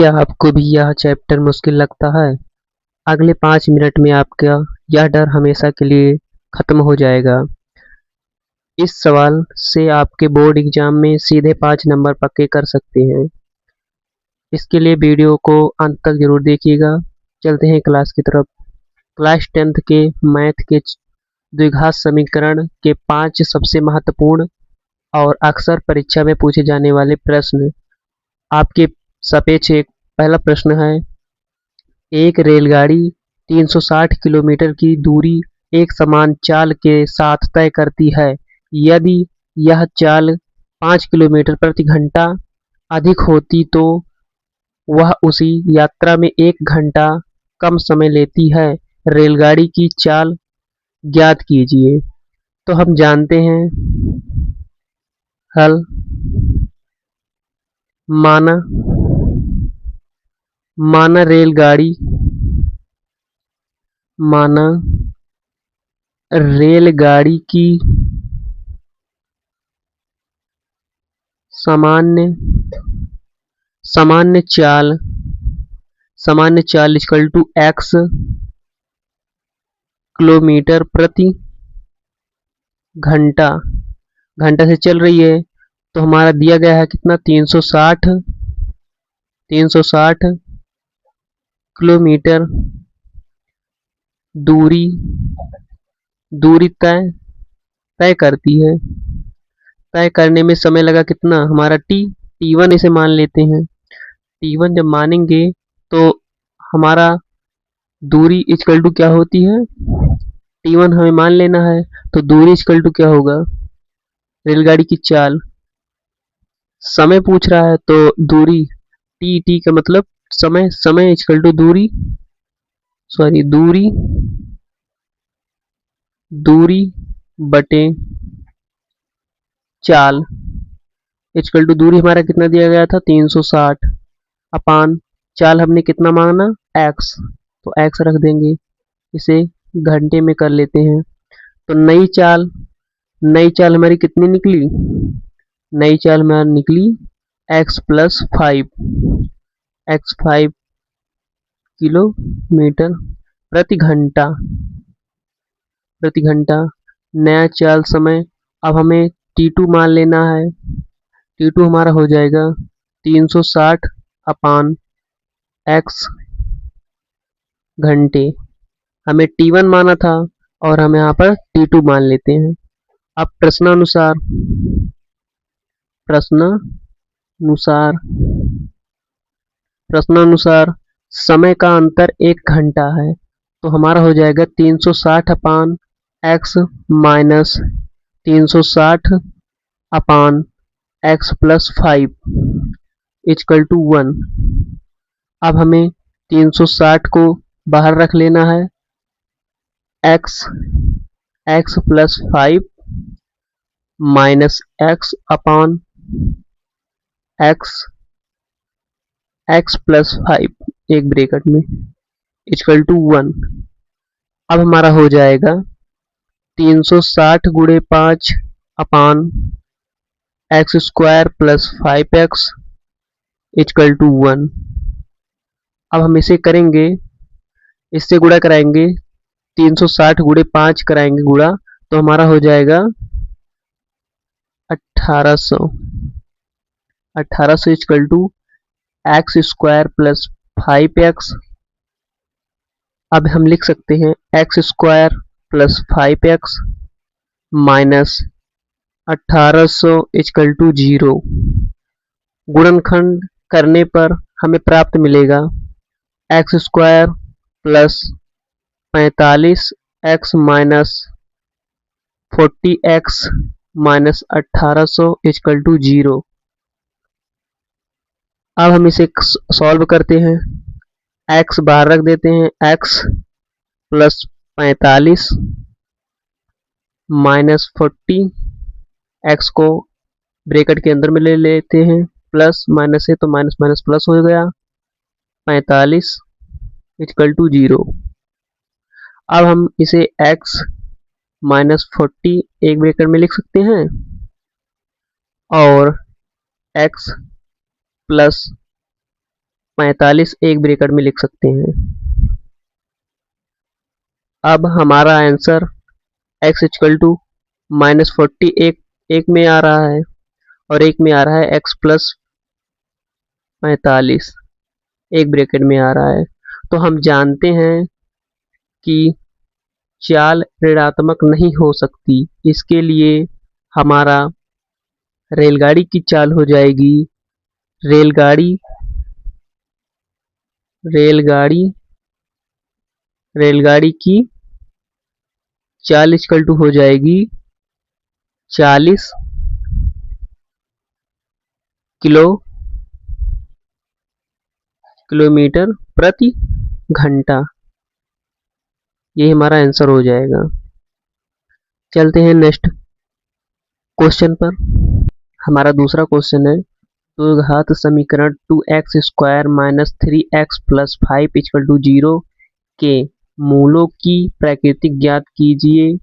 क्या आपको भी यह चैप्टर मुश्किल लगता है? अगले 5 मिनट में आपका यह डर हमेशा के लिए खत्म हो जाएगा। इस सवाल से आपके बोर्ड एग्जाम में सीधे 5 नंबर पक्के कर सकते हैं। इसके लिए वीडियो को अंत तक जरूर देखिएगा। चलते हैं क्लास की तरफ। क्लास 10th के मैथ के द्विघात समीकरण के 5 सबसे महत्वपूर्ण और अक्सर परीक्षा में पूछे जाने वाले प्रश्न आपके सापेक्ष एक पहला प्रश्न है। एक रेलगाड़ी 360 किलोमीटर की दूरी एक समान चाल के साथ तय करती है। यदि यह चाल 5 किलोमीटर प्रति घंटा अधिक होती तो वह उसी यात्रा में 1 घंटा कम समय लेती है। रेलगाड़ी की चाल ज्ञात कीजिए। तो हम जानते हैं हल। माना माना रेलगाड़ी की सामान्य चाल इक्वल टू x किलोमीटर प्रति घंटा से चल रही है। तो हमारा दिया गया है कितना 360 किलोमीटर दूरी तय करती है। तय करने में समय लगा कितना हमारा t1 इसे मान लेते हैं। t1 जब मानेंगे तो हमारा दूरी इक्वल टू क्या होती है, t1 हमें मान लेना है। तो दूरी इक्वल टू क्या होगा, रेलगाड़ी की चाल। समय पूछ रहा है तो दूरी टी का मतलब समय इक्वल टू दूरी बटे चाल इक्वल टू दूरी हमारा कितना दिया गया था 360 अपान चाल हमने कितना मांगना x, तो x रख देंगे। इसे घंटे में कर लेते हैं। तो नई चाल हमारी कितनी निकली, नई चाल हमारी निकली x + 5 किलोमीटर प्रति घंटा। नया चाल समय अब हमें t2 मान लेना है। t2 हमारा हो जाएगा 360 अपान x घंटे। हमें t1 माना था और हम यहाँ पर t2 मान लेते हैं। अब प्रश्नानुसार समय का अंतर 1 घंटा है। तो हमारा हो जाएगा 360 upon x minus 360 upon x + 5 equal to 1। अब हमें 360 को बाहर रख लेना है। x + 5 माइनस x अपान x + 5 एक ब्रैकेट में इक्वल टू 1। अब हमारा हो जाएगा 360 गुणे 5 अपान x² + 5x इक्वल टू 1। अब हम इसे करेंगे, इससे गुणा कराएंगे, 360 गुणे 5 कराएंगे गुणा, तो हमारा हो जाएगा 1800 इक्वल टू x² + 5x। अब हम लिख सकते हैं x² + 5x minus 1800 equal to 0। गुणनखंड करने पर हमें प्राप्त मिलेगा x² + 45x minus 40x minus 1800 equal to 0। अब हम इसे सॉल्व करते हैं। x बाहर रख देते हैं, x + 45 माइनस 40, x को ब्रैकेट के अंदर में ले लेते हैं, प्लस माइनस है तो माइनस माइनस प्लस हो गया, 45 इक्वल टू 0। अब हम इसे x माइनस 40 एक ब्रैकेट में लिख सकते हैं और x + 45 एक ब्रैकेट में लिख सकते हैं। अब हमारा आंसर x इक्वल टू -40 एक में आ रहा है और एक में आ रहा है x प्लस 45 एक ब्रैकेट में आ रहा है। तो हम जानते हैं कि चाल ऋणात्मक नहीं हो सकती, इसके लिए हमारा रेलगाड़ी की चाल हो जाएगी रेलगाड़ी रेलगाड़ी रेलगाड़ी की चाल इक्वल टू हो जाएगी 40 किलोमीटर प्रति घंटा। ये हमारा आंसर हो जाएगा। चलते हैं नेक्स्ट क्वेश्चन पर। हमारा दूसरा क्वेश्चन है, तो घात समीकरण 2x² minus 3x plus 5 equal to 0 के मूलों की प्रकृति ज्ञात कीजिए।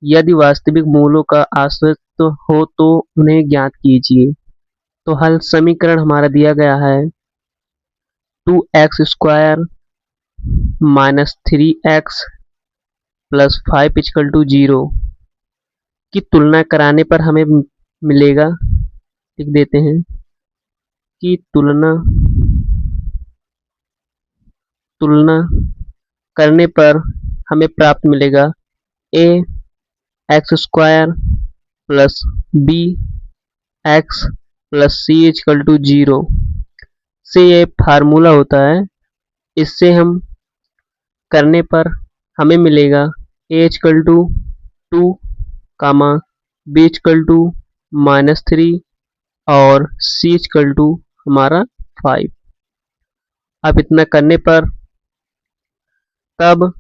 यदि वास्तविक मूलों का अस्तित्व हो तो उन्हें ज्ञात कीजिए। तो हल समीकरण हमारा दिया गया है 2x² minus 3x plus 5 equal to 0 की तुलना कराने पर हमें मिलेगा, लिख देते हैं कि तुलना करने पर हमें प्राप्त मिलेगा a x² plus b x plus c equal to 0 से ये फार्मूला होता है। इससे हम करने पर हमें मिलेगा a equal to 2 comma b equal to -3 और c इक्वल टू हमारा 5। अब इतना करने पर तब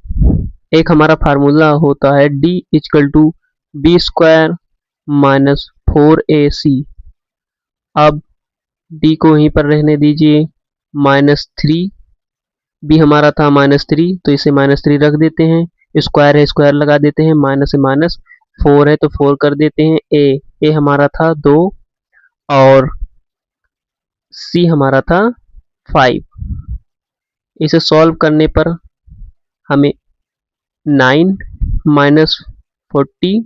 एक हमारा फार्मूला होता है d equal to b² minus 4ac। अब d को यहीं पर रहने दीजिए, -3 b हमारा था -3 तो इसे -3 रख देते हैं, स्क्वायर है स्क्वायर लगा देते हैं, माइनस है माइनस, 4 है तो 4 कर देते हैं। a हमारा था 2 और c हमारा था 5। इसे सॉल्व करने पर हमें 9 माइनस 40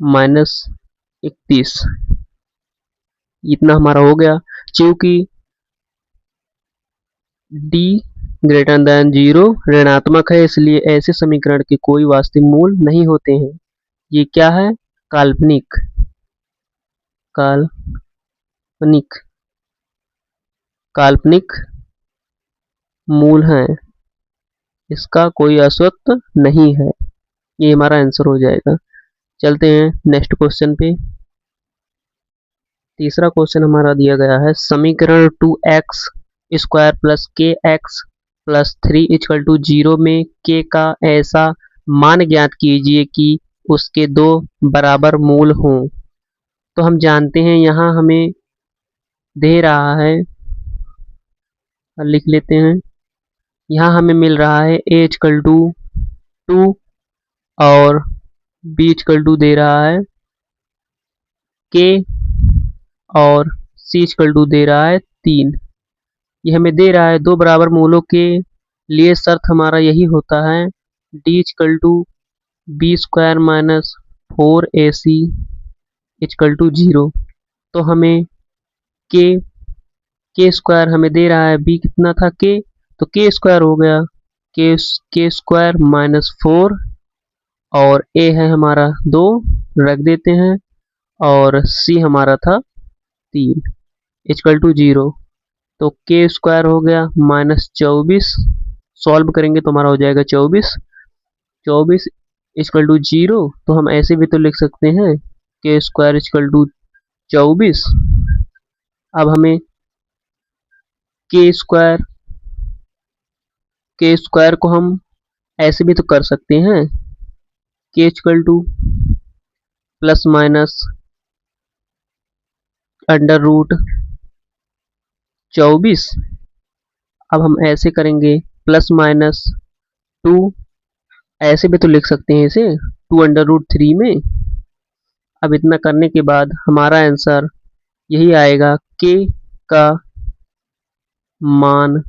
माइनस 31 इतना हमारा हो गया। क्योंकि d ग्रेटर देन 0 ऋणात्मक है, इसलिए ऐसे समीकरण के कोई वास्तविक मूल नहीं होते हैं। ये क्या है? काल्पनिक काल्पनिक मूल हैं, इसका कोई अस्तित्व नहीं है। ये हमारा आंसर हो जाएगा। चलते हैं नेक्स्ट क्वेश्चन पे। तीसरा क्वेश्चन हमारा दिया गया है, समीकरण 2x² plus kx plus 3 equal to 0 में k का ऐसा मान ज्ञात कीजिए कि उसके दो बराबर मूल हों। तो हम जानते हैं यहाँ हमें दे रहा है, लिख लेते हैं, यहाँ हमें मिल रहा है a इक्वल टू 2 और b इक्वल टू दे रहा है k और c इक्वल टू दे रहा है 3। ये हमें दे रहा है दो बराबर मूलों के लिए शर्त हमारा यही होता है d equal to b² minus 4ac equal to 0। तो हमें k² हमें दे रहा है, b कितना था k, तो k² हो गया k² माइनस 4 और a है हमारा 2 रख देते हैं और c हमारा था 3 इक्वल टू 0। तो k² हो गया -24, सॉल्व करेंगे तो हमारा हो जाएगा 24 इक्वल टू 0। तो हम ऐसे भी तो लिख सकते हैं k² इक्वल टू 24। अब हमें k² को हम ऐसे भी तो कर सकते हैं, k equal to plus minus under root 24। अब हम ऐसे करेंगे प्लस माइनस 2, ऐसे भी तो लिख सकते हैं इसे 2 अंडर रूट 3 में। अब इतना करने के बाद हमारा आंसर यही आएगा, k का मान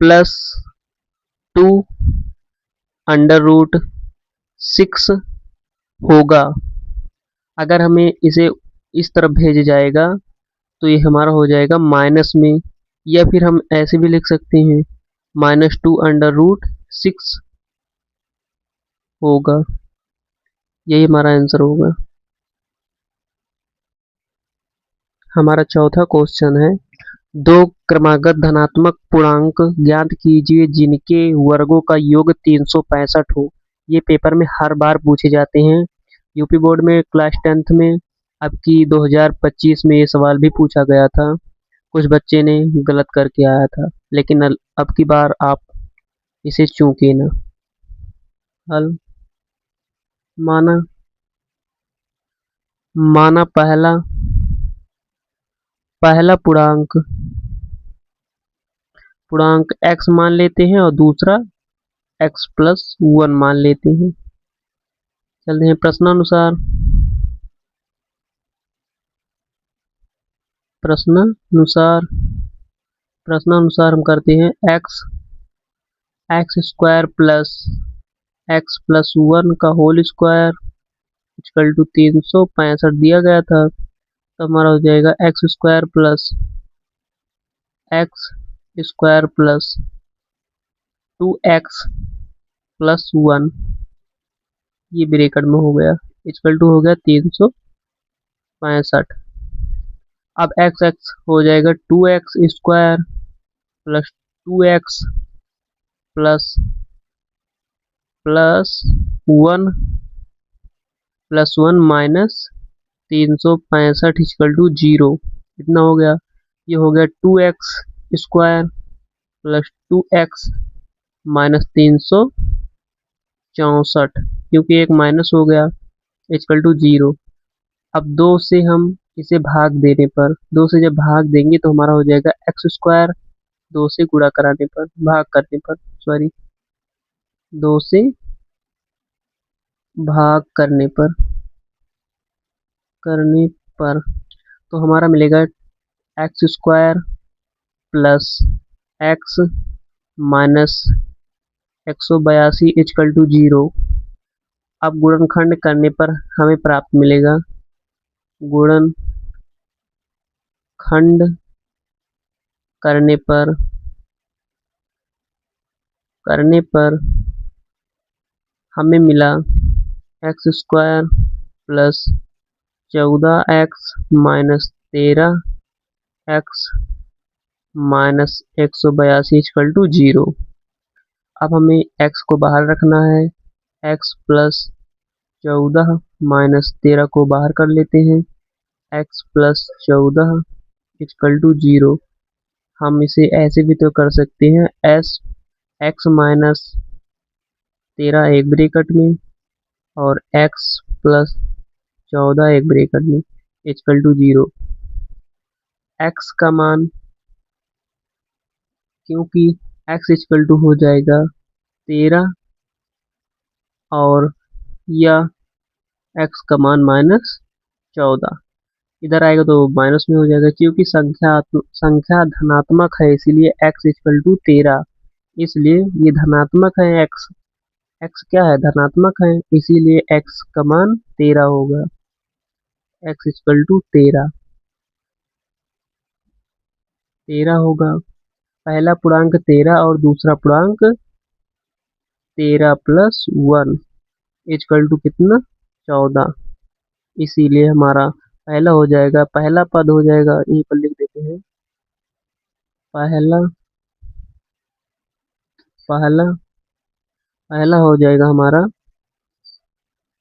प्लस 2√6 होगा। अगर हमें इसे इस तरफ भेज जाएगा तो ये हमारा हो जाएगा माइनस में, या फिर हम ऐसे भी लिख सकते हैं -2√6 होगा। यही हमारा आंसर होगा। हमारा चौथा क्वेश्चन है, दो क्रमागत धनात्मक पूर्णांक ज्ञात कीजिए जिनके वर्गों का योग 365 हो। ये पेपर में हर बार पूछे जाते हैं। यूपी बोर्ड में क्लास 10th में अब की 2025 में ये सवाल भी पूछा गया था। कुछ बच्चे ने गलत करके आया था, लेकिन अब की बार आप इसे चूके ना। हल माना माना पहला पूर्णांक x मान लेते हैं और दूसरा x+1 मान लेते हैं। चलते हैं प्रश्नानुसार। हम करते हैं x² प्लस x+1 का होल स्क्वायर इक्वल टू 365 दिया गया था, तो हमारा हो जाएगा x² plus x² plus 2x+1, ये ब्रैकेट में हो गया, इक्वल टू हो गया 365। अब x हो जाएगा 2x² plus 2x plus 1 minus 365 equal to 0। कितना हो गया? ये हो गया 2x² प्लस 2x माइनस 364, क्योंकि एक माइनस हो गया, इक्वल टू 0। अब 2 से हम इसे भाग देने पर, 2 से जब भाग देंगे तो हमारा हो जाएगा x², 2 से गुणा कराने पर, भाग करने पर, सॉरी 2 से भाग करने पर तो हमारा मिलेगा x² plus x minus 182 equal to 0। अब गुणनखंड करने पर हमें प्राप्त मिलेगा, गुणनखंड करने पर हमें मिला x² plus 14x minus 13x minus 182 equal to 0। अब हमें x को बाहर रखना है, x प्लस 14 माइनस 13 को बाहर कर लेते हैं, x प्लस 14 इक्वल टू 0। हम इसे ऐसे भी तो कर सकते हैं, x माइनस 13 एक ब्रैकेट में और x प्लस 14 एक ब्रैकेट में, इक्वल टू 0। x का मान, क्योंकि x इक्वल टू हो जाएगा 13 और या x का मान -14, इधर आएगा तो माइनस में हो जाएगा, क्योंकि संख्या धनात्मक है इसीलिए x इक्वल टू 13, इसलिए ये धनात्मक है। x क्या है? धनात्मक है, इसीलिए x का मान 13 होगा, x इक्वल टू 13 होगा। पहला पूर्णांक 13 और दूसरा पूर्णांक 13+1 इक्वल टू कितना? 14, इसीलिए हमारा पहला हो जाएगा, पहला पद हो जाएगा, यहीं पर लिख देते हैं, पहला हो जाएगा हमारा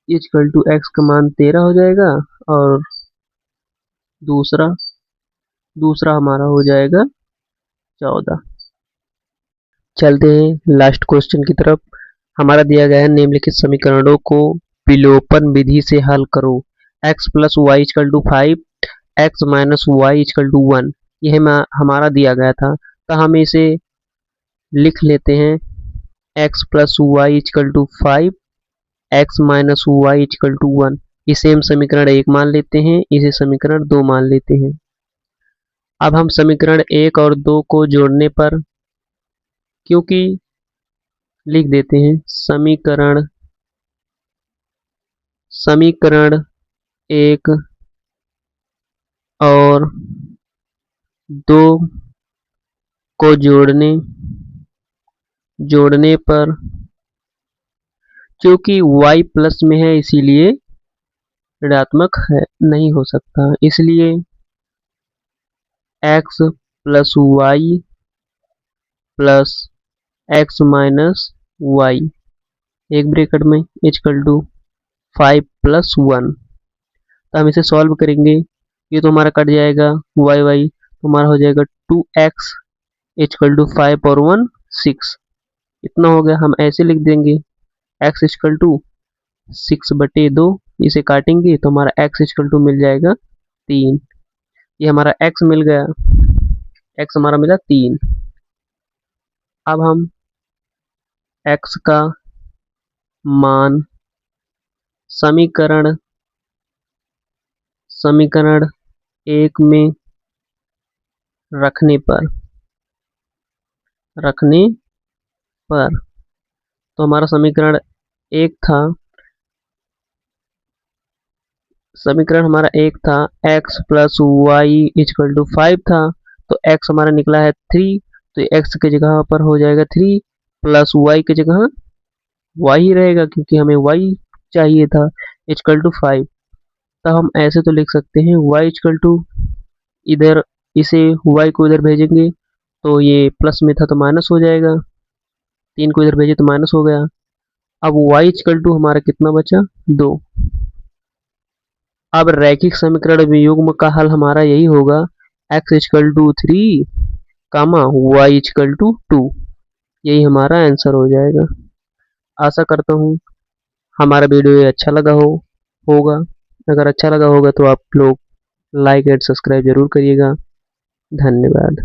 इक्वल टू x का मान 13 हो जाएगा और दूसरा हमारा हो जाएगा 14। चलते हैं लास्ट क्वेश्चन की तरफ। हमारा दिया गया है, निम्नलिखित समीकरणों को विलोपन विधि से हल करो। x plus y equal to 5, x minus y equal to 1, यह हमारा दिया गया था, तो हम इसे लिख लेते हैं, x plus y equal to 5, x minus y equal to 1। इसे हम समीकरण 1 मान लेते हैं, इसे समीकरण 2 मान लेते हैं। अब हम समीकरण 1 और 2 को जोड़ने पर, क्योंकि लिख देते हैं समीकरण 1 और 2 को जोड़ने पर, क्योंकि y प्लस में है इसीलिए ऋणात्मक है, नहीं हो सकता, इसलिए x plus y plus x minus y एक ब्रैकेट में इक्वल टू 5 प्लस 1। तो हम इसे सॉल्व करेंगे, ये तो हमारा कट जाएगा, वाई वाई तो हमारा हो जाएगा 2x इक्वल टू 5 और 1 6। इतना हो गया। हम ऐसे लिख देंगे x इक्वल टू 6/2, इसे काटेंगे तो हमारा x इक्वल टू मिल जाएगा 3। ये हमारा x मिल गया, x हमारा मिला 3। अब हम x का मान समीकरण 1 में रखने पर तो हमारा समीकरण हमारा एक था x plus y equal to 5 था, तो x हमारा निकला है 3, तो x की जगह पर हो जाएगा 3 प्लस y की जगह y ही रहेगा, क्योंकि हमें y चाहिए था इक्वल टू 5। तो हम ऐसे तो लिख सकते हैं y इक्वल टू, इधर इसे y को इधर भेजेंगे तो ये प्लस में था तो माइनस हो जाएगा, 3 को इधर भेजे तो माइनस हो गया। अब y इक्वल टू हमारा कितना बचा, 2। अब रैखिक समीकरण वियुग्म का हल हमारा यही होगा, x equal to 3 comma y equal to 2, यही हमारा आंसर हो जाएगा। आशा करता हूँ हमारा वीडियो ये अच्छा लगा होगा। अगर अच्छा लगा होगा तो आप लोग लाइक एंड सब्सक्राइब जरूर करिएगा। धन्यवाद।